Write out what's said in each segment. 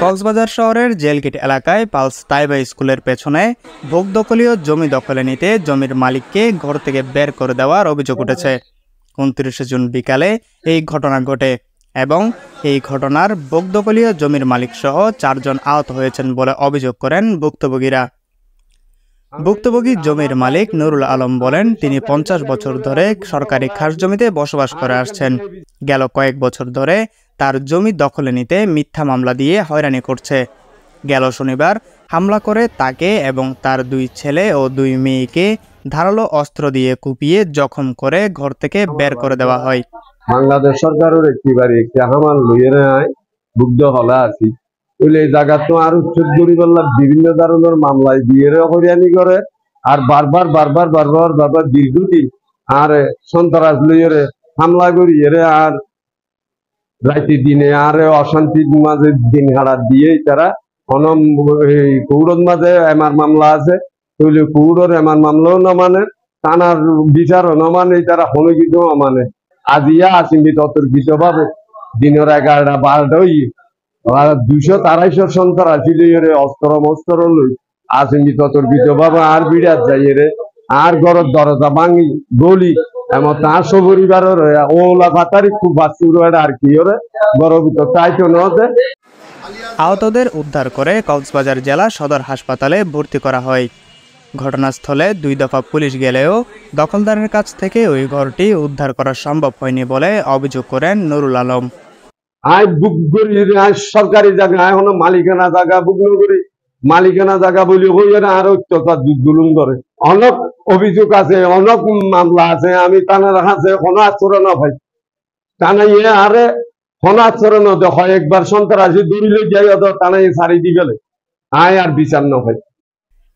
কক্সবাজার শহরের জেলগেট এলাকায় পালস তাইবা স্কুলের পেছনে ভোগদখলীয় জমি দখলে নিতে জমির মালিককে ঘর থেকে বের করে দেওয়ার অভিযোগ উঠেছে। 29 জুন বিকালে এই ঘটনা ঘটে এবং এই ঘটনার ভোগদখলীয় জমির মালিক সহ 4 জন আহত হয়েছেন বলে অভিযোগ করেন ভুক্তভোগীরা। ভুক্তভোগী জমির মালিক নুরুল আলম বলেন, তিনি 50 বছর ধরে সরকারি খাস জমিতে বসবাস করে আসছেন। গেল কয়েক বছর ধরে তার জমি দখলে নিতে মিথ্যা মামলা দিয়ে হয়রানি করছে। গেল শনিবার হামলা করে তাকে এবং তার 2 ছেলে ও 2 মেয়েকে ধারালো অস্ত্র দিয়ে কুপিয়ে জখম করে ঘর থেকে বের করে দেওয়া হয়। বাংলাদেশ সরকারের একটি হামান লইয়ে নেয় বুদ্ধ হলে আছি ওই জায়গা তো আর উচ্ছেদ গরিবাল্লা বিভিন্ন ধরনের মামলায় দিয়ে হরিয়ানি করে আর বারবার দীর্ঘদিন আর সন্ত্রাস লইয়ে হামলা করিয়ে আর রাইতে দিনে আর অশান্তির মাঝে দিন হারা দিয়ে তারা কৌড়র মাঝে এমার মামলা আছে তৈলে কৌড়র এমার মামলাও না মানে থানার বিচারও না মানে তারা হনগিত মানে আজিয়া আসিবি ততর্কিত ভাবে দিনের 11টা 12টা 200-250 সন্ত্রাসী লইয়ে অস্ত্র মস্ত্র লই আসিবি ততর্কিত ভাবে আর বিড়াত যাইয়ে আর ঘরের দরজা ভাঙি গলি এমন তার সপরিবারের ওলা ফাতারি খুব বাস্তুর আর কি ওরে গর্বিত তাই তো নতে। আহতদের উদ্ধার করে কক্সবাজার জেলা সদর হাসপাতালে ভর্তি করা হয়। ঘটনাস্থলে 2 দফা পুলিশ গেলেও দখলদারের কাছ থেকে ওই ঘরটি উদ্ধার করা সম্ভব হয়নি বলে অভিযোগ করেন নুরুল আলম। সরকারি জায়গা এখনো মালিকানা জায়গা বুক করি মালিকানা জায়গা বলি হইয়া না আর অত্যাচার দুলুম করে অনেক অভিযোগ আছে অনেক মামলা আছে আমি টানার কাছে কোনো আচরণ ভাই টানাইয়ে আরে কোনো আচরণ হয় একবার সন্ত্রাসী দূরিলে যাই টানাই সারি দি গেলে আয় আর বিচার না হয়।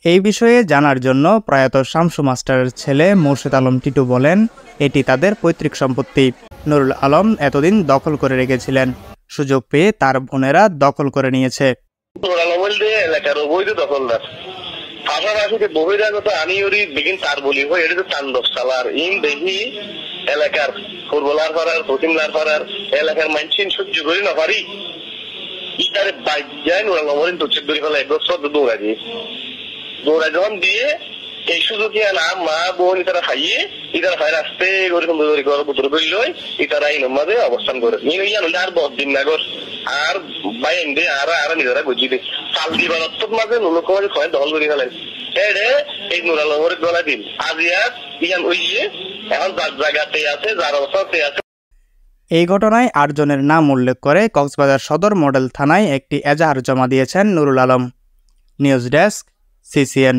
এই বিষয়ে জানার জন্য প্রয়াত শামসু মাস্টারের ছেলে মোর্শেদ আলম টিটু বলেন, এটি তাদের পৈতৃক সম্পত্তি। নুরুল আলম এতদিন দখল করে রেখেছিলেন, সুযোগ পেয়ে তার বোনেরা দখল করে নিয়েছে। এলাকার অবৈধ দখলদার পাশাপাশি বহিরাগত আমি ওরি বিগিন তার বলি হয় এটা তো তান্ডব চালার ইন দেখি এলাকার ফুটবলার পাড়ার পশ্চিমলার পাড়ার এলাকার মানসিন সহ্য করি না পারি ইটারে বাইক যায় ওরা নমরিন তো চেক ধরে ফেলা একবার সদ্য দৌড়া যখন দিয়ে এই সুযোগ না মা বোন ইতারা খাইয়ে ইতারা খাই রাস্তে ওরকম ঘর পুত্র বলল ইতারা এই মাঝে অবস্থান করে নিয়ে আর 10 দিন না কর আর বাইন দে আর নিজেরা বুঝি দে চাল দিবার মাঝে লোক মাঝে খয় দখল করে ফেলেন এই নুরালমরের গলা দিন আজিয়া ইয়ান ওইয়ে এখন যার জায়গাতে আছে যার অবস্থাতে আছে। এই ঘটনায় 8 জনের নাম উল্লেখ করে কক্সবাজার সদর মডেল থানায় একটি এজাহার জমা দিয়েছেন Nurul Alam. News desk, CCN।